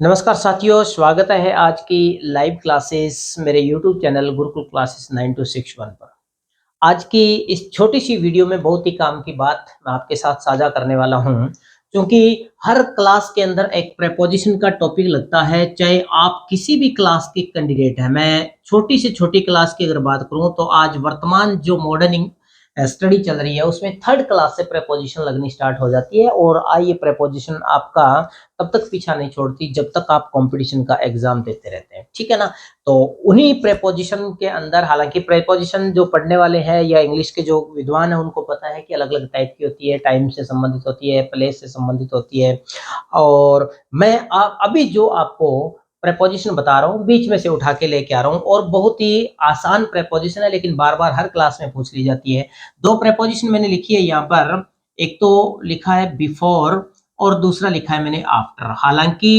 नमस्कार साथियों, स्वागत है आज की लाइव क्लासेस मेरे यूट्यूब चैनल गुरुकुल क्लासेस 9261 पर। आज की इस छोटी सी वीडियो में बहुत ही काम की बात मैं आपके साथ साझा करने वाला हूं, क्योंकि हर क्लास के अंदर एक प्रेपोजिशन का टॉपिक लगता है, चाहे आप किसी भी क्लास के कैंडिडेट हैं। मैं छोटी से छोटी क्लास की अगर बात करूं तो आज वर्तमान जो मॉडर्न स्टडी चल रही है उसमें थर्ड क्लास से प्रेपोजिशन लगनी स्टार्ट हो जाती है, और ये प्रेपोजिशन आपका तब तक पीछा नहीं छोड़ती जब तक आप कंपटीशन का एग्जाम देते रहते हैं, ठीक है ना। तो उन्हीं प्रेपोजिशन के अंदर, हालांकि प्रेपोजिशन जो पढ़ने वाले हैं या इंग्लिश के जो विद्वान है उनको पता है कि अलग अलग टाइप की होती है, टाइम से संबंधित होती है, प्लेस से संबंधित होती है। और मैं अभी जो आपको प्रेपोजिशन बता रहा हूँ बीच में से उठा के लेके आ रहा हूँ, और बहुत ही आसान प्रेपोजिशन है लेकिन बार बार हर क्लास में पूछ ली जाती है। दो प्रेपोजिशन मैंने लिखी है यहाँ पर, एक तो लिखा है बिफोर और दूसरा लिखा है मैंने आफ्टर। हालांकि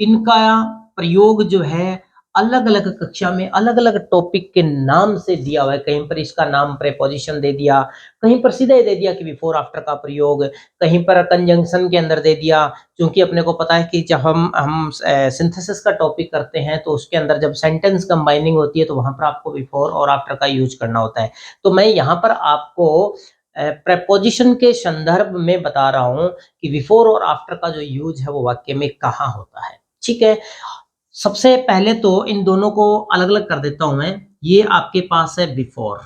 इनका प्रयोग जो है अलग अलग कक्षा में अलग अलग टॉपिक के नाम से दिया हुआ है। कहीं पर इसका नाम प्रेपोजिशन दे दिया, कहीं पर सीधा ही दे दिया कि बिफोर आफ्टर का प्रयोग, कहीं पर कंजंक्शन के अंदर दे दिया। क्योंकि अपने को पता है कि जब हम सिंथेसिस का टॉपिक करते हैं तो उसके अंदर जब सेंटेंस कंबाइनिंग होती है तो वहां पर आपको बिफोर और आफ्टर का यूज करना होता है। तो मैं यहाँ पर आपको प्रेपोजिशन के संदर्भ में बता रहा हूं कि बिफोर और आफ्टर का जो यूज है वो वाक्य में कहाँ होता है, ठीक है। सबसे पहले तो इन दोनों को अलग अलग कर देता हूं मैं। ये आपके पास है बिफोर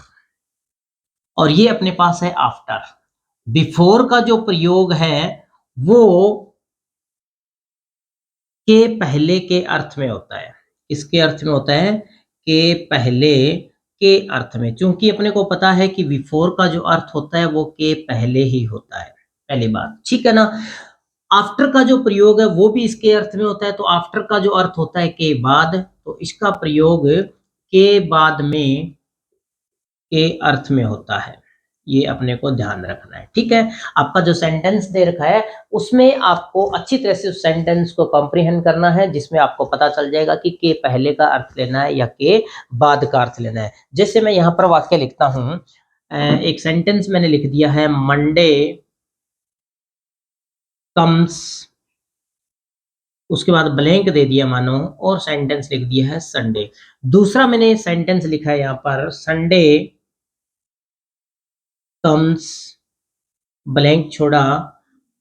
और ये अपने पास है आफ्टर। बिफोर का जो प्रयोग है वो के पहले के अर्थ में होता है। किसके अर्थ में होता है? के पहले के अर्थ में। चूंकि अपने को पता है कि बिफोर का जो अर्थ होता है वो के पहले ही होता है, पहली बात, ठीक है ना। आफ्टर का जो प्रयोग है वो भी इसके अर्थ में होता है, तो आफ्टर का जो अर्थ होता है के बाद, तो इसका प्रयोग के बाद में के अर्थ में होता है। ये अपने को ध्यान रखना है, ठीक है। आपका जो सेंटेंस दे रखा है उसमें आपको अच्छी तरह से उस सेंटेंस को कॉम्प्रिहेंड करना है, जिसमें आपको पता चल जाएगा कि के पहले का अर्थ लेना है या के बाद का अर्थ लेना है। जैसे मैं यहाँ पर वाक्य लिखता हूँ, एक सेंटेंस मैंने लिख दिया है, मंडे कम्स, उसके बाद ब्लैंक दे दिया मानो, और सेंटेंस लिख दिया है संडे। दूसरा मैंने सेंटेंस लिखा है यहाँ पर, संडे कम्स, ब्लैंक छोड़ा,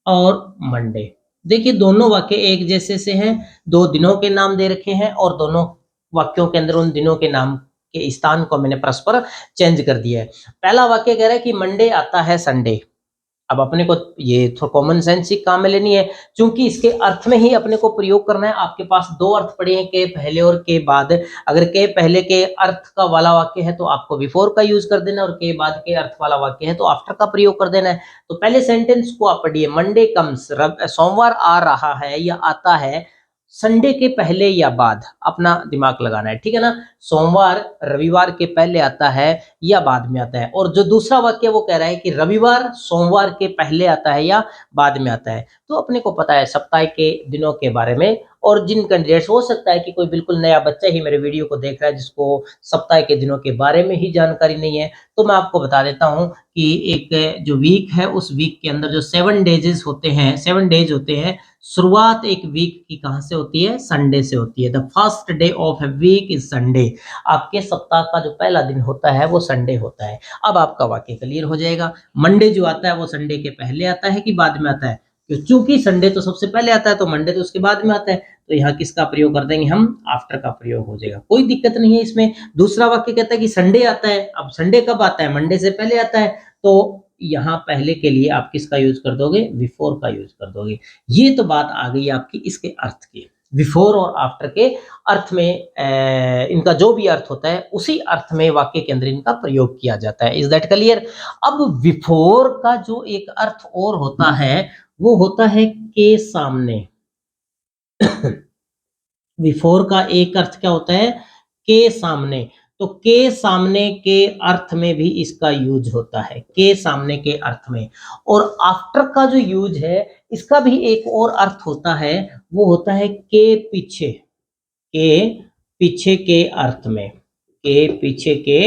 और मंडे। देखिए दोनों वाक्य एक जैसे से हैं, दो दिनों के नाम दे रखे हैं और दोनों वाक्यों के अंदर उन दिनों के नाम के स्थान को मैंने परस्पर चेंज कर दिया है। पहला वाक्य कह रहा है कि मंडे आता है संडे। अब अपने को ये थोड़ा कॉमन सेंस ही काम में लेनी है, क्योंकि इसके अर्थ में ही अपने को प्रयोग करना है। आपके पास दो अर्थ पड़े हैं, के पहले और के बाद। अगर के पहले के अर्थ का वाला वाक्य है तो आपको बिफोर का यूज कर देना, और के बाद के अर्थ वाला वाक्य है तो आफ्टर का प्रयोग कर देना है। तो पहले सेंटेंस को आप पढ़िए, मंडे कम्स, सोमवार आ रहा है या आता है संडे के पहले या बाद। अपना दिमाग लगाना है, ठीक है ना। सोमवार रविवार के पहले आता है या बाद में आता है। और जो दूसरा वाक्य वो कह रहा है कि रविवार सोमवार के पहले आता है या बाद में आता है। तो अपने को पता है सप्ताह के दिनों के बारे में। और जिन कैंडिडेट्स, हो सकता है कि कोई बिल्कुल नया बच्चा ही मेरे वीडियो को देख रहा है जिसको सप्ताह के दिनों के बारे में ही जानकारी नहीं है, तो मैं आपको बता देता हूँ कि एक जो वीक है उस वीक के अंदर जो 7 डेज होते हैं, 7 डेज होते हैं। शुरुआत एक वीक की कहाँ से होती है? संडे से होती है। The first day of a week is Sunday. आपके सप्ताह का जो पहला दिन होता है वो संडे होता है। अब आपका वाक्य क्लियर हो जाएगा। मंडे जो आता है वो संडे के पहले आता है कि बाद में आता है? क्योंकि संडे तो सबसे पहले आता है तो मंडे तो उसके बाद में आता है, तो यहाँ किसका प्रयोग कर देंगे हम? आफ्टर का प्रयोग हो जाएगा, कोई दिक्कत नहीं है इसमें। दूसरा वाक्य कहता है कि संडे आता है। अब संडे कब आता है? मंडे से पहले आता है, तो यहाँ पहले के लिए आप किसका यूज कर दोगे? बिफोर का यूज कर दोगे। ये तो बात आ गई आपकी इसके अर्थ की। बिफोर और आफ्टर के अर्थ में इनका जो भी अर्थ होता है उसी अर्थ में वाक्य के अंदर इनका प्रयोग किया जाता है। Is that clear? अब बिफोर का जो एक अर्थ और होता है वो होता है के सामने। बिफोर का एक अर्थ क्या होता है? के सामने। तो के सामने के अर्थ में भी इसका यूज होता है, के सामने के अर्थ में। और आफ्टर का जो यूज है इसका भी एक और अर्थ होता है, वो होता है के पीछे, के पीछे के अर्थ में, के पीछे के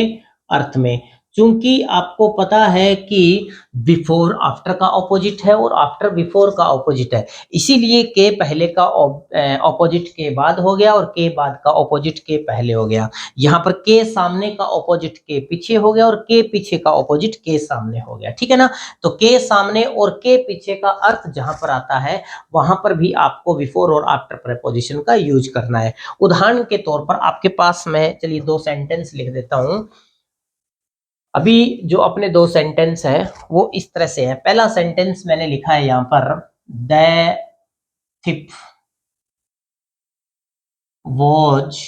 अर्थ में। चूंकि आपको पता है कि बिफोर आफ्टर का ऑपोजिट है और आफ्टर बिफोर का ऑपोजिट है, इसीलिए के पहले का ऑपोजिट के बाद हो गया और के बाद का ऑपोजिट के पहले हो गया। यहाँ पर के सामने का ऑपोजिट के पीछे हो गया और के पीछे का ऑपोजिट के सामने हो गया, ठीक है ना। तो के सामने और के पीछे का अर्थ जहां पर आता है वहां पर भी आपको बिफोर और आफ्टर प्रेपोजिशन का यूज करना है। उदाहरण के तौर पर आपके पास मैं चलिए दो सेंटेंस लिख देता हूं। अभी जो अपने दो सेंटेंस है वो इस तरह से है। पहला सेंटेंस मैंने लिखा है यहां पर, द थिप वॉज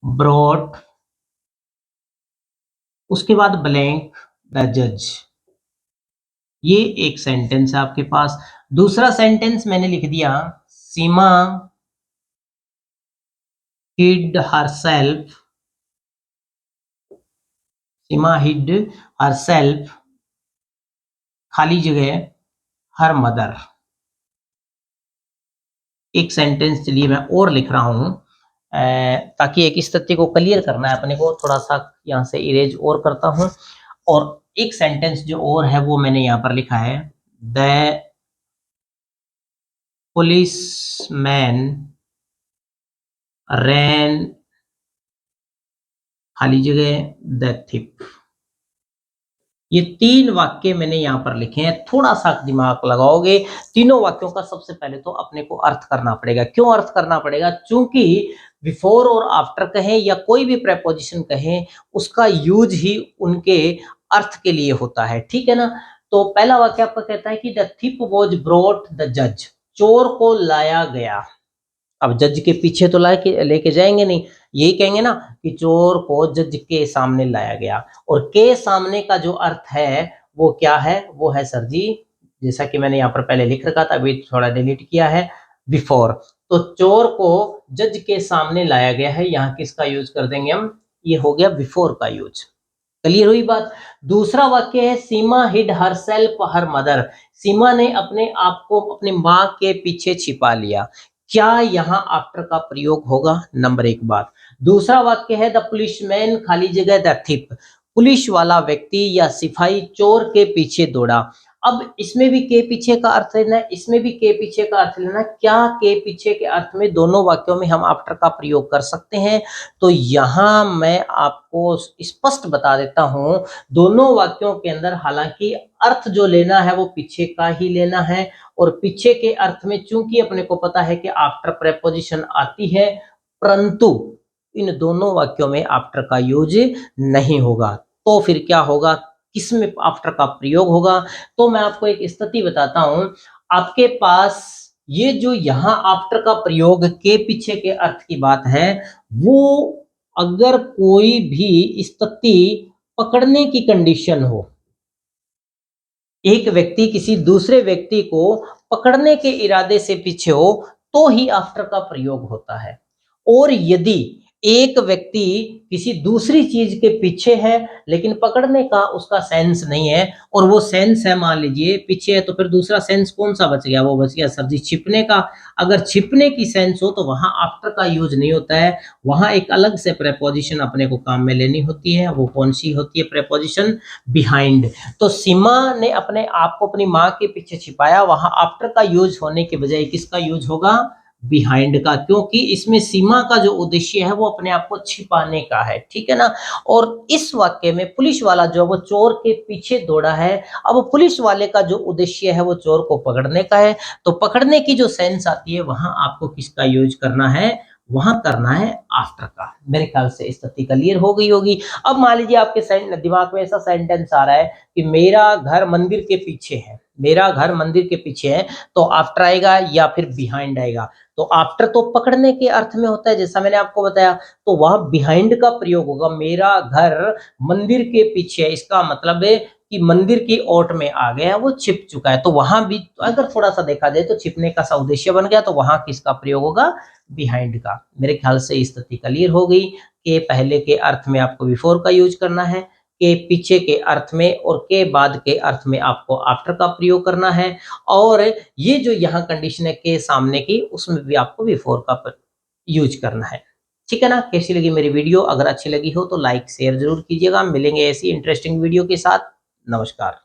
ब्रॉट, उसके बाद ब्लैंक द जज। ये एक सेंटेंस है आपके पास। दूसरा सेंटेंस मैंने लिख दिया, सीमा हिड हरसेल्फ, सीमा हिड हरसेल्फ, खाली जगह हर मदर। एक सेंटेंस चलिए मैं और लिख रहा हूं ताकि एक इस तथ्य को क्लियर करना है अपने को, थोड़ा सा यहां से इरेज और करता हूं। और एक सेंटेंस जो और है वो मैंने यहां पर लिखा है, द पुलिसमैन रैन, खाली जगह द थिप। ये तीन वाक्य मैंने यहां पर लिखे हैं। थोड़ा सा दिमाग लगाओगे, तीनों वाक्यों का सबसे पहले तो अपने को अर्थ करना पड़ेगा। क्यों अर्थ करना पड़ेगा? चूंकि बिफोर और आफ्टर कहें या कोई भी प्रेपोजिशन कहें, उसका यूज ही उनके अर्थ के लिए होता है, ठीक है ना। तो पहला वाक्य आपका कहता है कि द थिप वॉज ब्रोट द जज, चोर को लाया गया। अब जज के पीछे तो लेके जाएंगे नहीं, यही कहेंगे ना कि चोर को जज के सामने लाया गया। और के सामने का जो अर्थ है वो क्या है? वो है सर जी, जैसा कि मैंने यहाँ पर पहले लिख रखा था, अभी थोड़ा डिलीट किया है, बिफोर। तो चोर को जज के सामने लाया गया है, यहाँ किसका यूज कर देंगे हम? ये हो गया बिफोर का यूज। क्लियर हुई बात। दूसरा वाक्य है, सीमा हिड हरसेल्फ हर मदर, सीमा ने अपने आप को अपनी माँ के पीछे छिपा लिया। क्या यहाँ आफ्टर का प्रयोग होगा? नंबर एक बात। दूसरा वाक्य है, द पुलिसमैन खाली जगह द थिप, पुलिस वाला व्यक्ति या सिपाही चोर के पीछे दौड़ा। अब इसमें भी के पीछे का अर्थ लेना है, इसमें भी के पीछे का अर्थ लेना है। क्या के पीछे के अर्थ में दोनों वाक्यों में हम आफ्टर का प्रयोग कर सकते हैं? तो यहाँ मैं आपको स्पष्ट बता देता हूं, दोनों वाक्यों के अंदर हालांकि अर्थ जो लेना है वो पीछे का ही लेना है। और पीछे के अर्थ में चूंकि अपने को पता है कि आफ्टर प्रेपोजिशन आती है, परंतु इन दोनों वाक्यों में आफ्टर का यूज नहीं होगा। तो फिर क्या होगा, किसमें आफ्टर का प्रयोग होगा? तो मैं आपको एक स्थिति बताता हूं। आपके पास ये जो यहाँ आफ्टर का प्रयोग के पीछे के अर्थ की बात है, वो अगर कोई भी स्थिति पकड़ने की कंडीशन हो, एक व्यक्ति किसी दूसरे व्यक्ति को पकड़ने के इरादे से पीछे हो, तो ही आफ्टर का प्रयोग होता है। और यदि एक व्यक्ति किसी दूसरी चीज के पीछे है लेकिन पकड़ने का उसका सेंस नहीं है, और वो सेंस है मान लीजिए पीछे है, तो फिर दूसरा सेंस कौन सा बच गया? वो बच गया सर जी छिपने का। अगर छिपने की सेंस हो तो वहां आफ्टर का यूज नहीं होता है, वहां एक अलग से प्रेपोजिशन अपने को काम में लेनी होती है। वो कौन सी होती है? Preposition behind. तो सीमा ने अपने आप को अपनी माँ के पीछे छिपाया, वहां आफ्टर का यूज होने के बजाय किसका यूज होगा? बिहाइंड का, क्योंकि इसमें सीमा का जो उद्देश्य है वो अपने आप को छिपाने का है, ठीक है ना। और इस वाक्य में पुलिस वाला जो वो चोर के पीछे दौड़ा है, अब पुलिस वाले का जो उद्देश्य है वो चोर को पकड़ने का है, तो पकड़ने की जो सेंस आती है वहां आपको किसका यूज करना है? वहां करना है आफ्टर का। मेरे ख्याल से स्थिति क्लियर हो गई होगी। अब मान लीजिए आपके दिमाग में ऐसा सेंटेंस आ रहा है कि मेरा घर मंदिर के पीछे है, मेरा घर मंदिर के पीछे है, तो आफ्टर आएगा या फिर बिहाइंड आएगा? तो आफ्टर तो पकड़ने के अर्थ में होता है जैसा मैंने आपको बताया, तो वहां बिहाइंड का प्रयोग होगा। मेरा घर मंदिर के पीछे है, इसका मतलब है कि मंदिर की ओट में आ गया, वो छिप चुका है। तो वहां भी अगर थोड़ा सा देखा जाए तो छिपने का सा उद्देश्य बन गया, तो वहां किसका प्रयोग होगा? बिहाइंड का। मेरे ख्याल से स्थिति क्लियर हो गई कि पहले के अर्थ में आपको बिफोर का यूज करना है, के पीछे के अर्थ में और के बाद के अर्थ में आपको आफ्टर का प्रयोग करना है। और ये जो यहाँ कंडीशन है के सामने की, उसमें भी आपको बिफोर का यूज करना है। ठीक है ना? कैसी लगी मेरी वीडियो? अगर अच्छी लगी हो तो लाइक शेयर ज़रूर कीजिएगा। मिलेंगे ऐसी इंटरेस्टिंग वीडियो के साथ। नमस्कार।